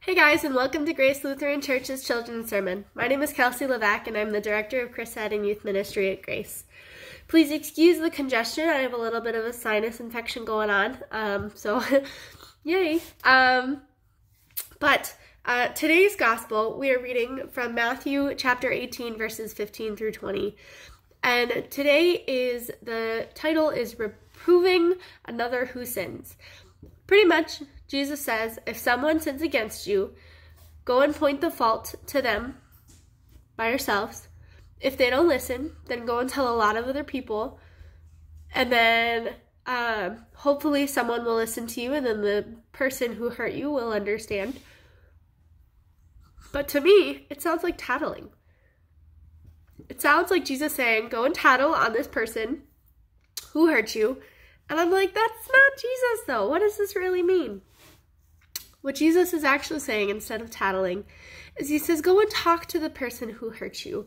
Hey guys, and welcome to Grace Lutheran Church's Children's Sermon. My name is Kelsey Levac, and I'm the Director of Chrised and Youth Ministry at Grace. Please excuse the congestion. I have a little bit of a sinus infection going on, so yay. But today's gospel, we are reading from Matthew chapter 18, verses 15 through 20. And today the title is Reproving Another Who Sins. Pretty much, Jesus says, if someone sins against you, go and point the fault to them by yourselves. If they don't listen, then go and tell a lot of other people. And then hopefully someone will listen to you, and then the person who hurt you will understand. But to me, it sounds like tattling. It sounds like Jesus saying, go and tattle on this person who hurt you. And I'm like, that's not Jesus, though. What does this really mean? What Jesus is actually saying, instead of tattling, is he says, go and talk to the person who hurt you.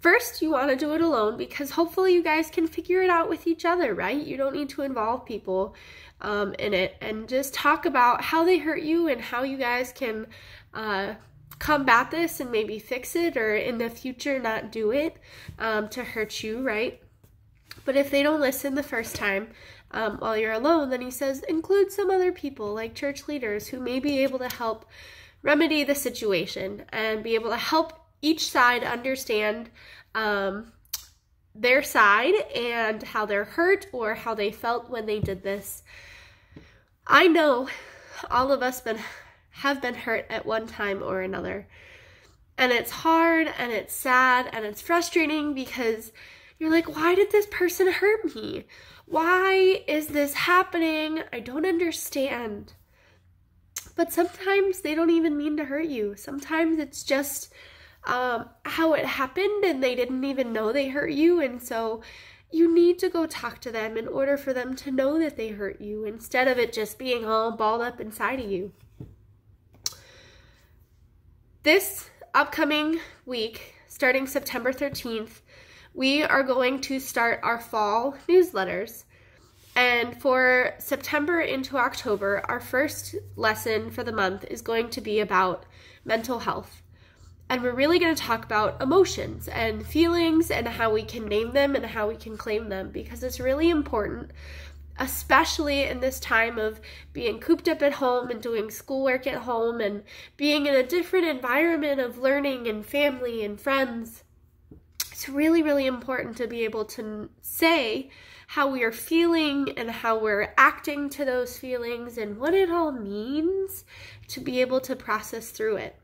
First, you want to do it alone because hopefully you guys can figure it out with each other, right? You don't need to involve people in it. And just talk about how they hurt you and how you guys can combat this and maybe fix it, or in the future not do it to hurt you, right? But if they don't listen the first time while you're alone, then he says include some other people like church leaders who may be able to help remedy the situation and be able to help each side understand their side and how they're hurt or how they felt when they did this. I know all of us have been hurt at one time or another. And it's hard and it's sad and it's frustrating because you're like, why did this person hurt me? Why is this happening? I don't understand. But sometimes they don't even mean to hurt you. Sometimes it's just how it happened and they didn't even know they hurt you. And so you need to go talk to them in order for them to know that they hurt you, instead of it just being all balled up inside of you. This upcoming week, starting September 13th, we are going to start our fall newsletters. And for September into October, our first lesson for the month is going to be about mental health. And we're really going to talk about emotions and feelings and how we can name them and how we can claim them, because it's really important, especially in this time of being cooped up at home and doing schoolwork at home and being in a different environment of learning and family and friends. It's really, really important to be able to say how we are feeling and how we're acting to those feelings and what it all means to be able to process through it.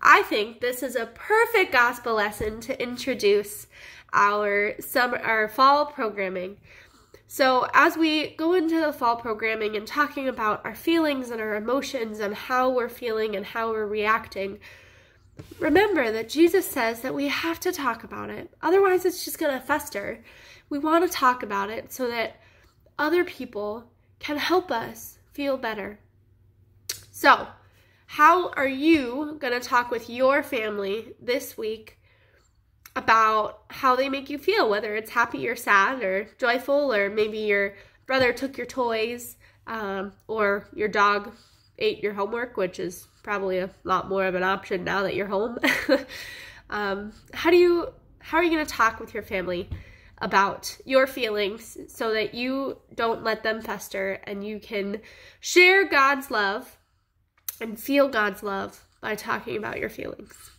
I think this is a perfect gospel lesson to introduce our fall programming. So as we go into the fall programming and talking about our feelings and our emotions and how we're feeling and how we're reacting, remember that Jesus says that we have to talk about it. Otherwise, it's just going to fester. We want to talk about it so that other people can help us feel better. So, how are you going to talk with your family this week about how they make you feel, whether it's happy or sad or joyful, or maybe your brother took your toys, or your dog ate your homework, which is probably a lot more of an option now that you're home. How are you going to talk with your family about your feelings so that you don't let them fester and you can share God's love and feel God's love by talking about your feelings?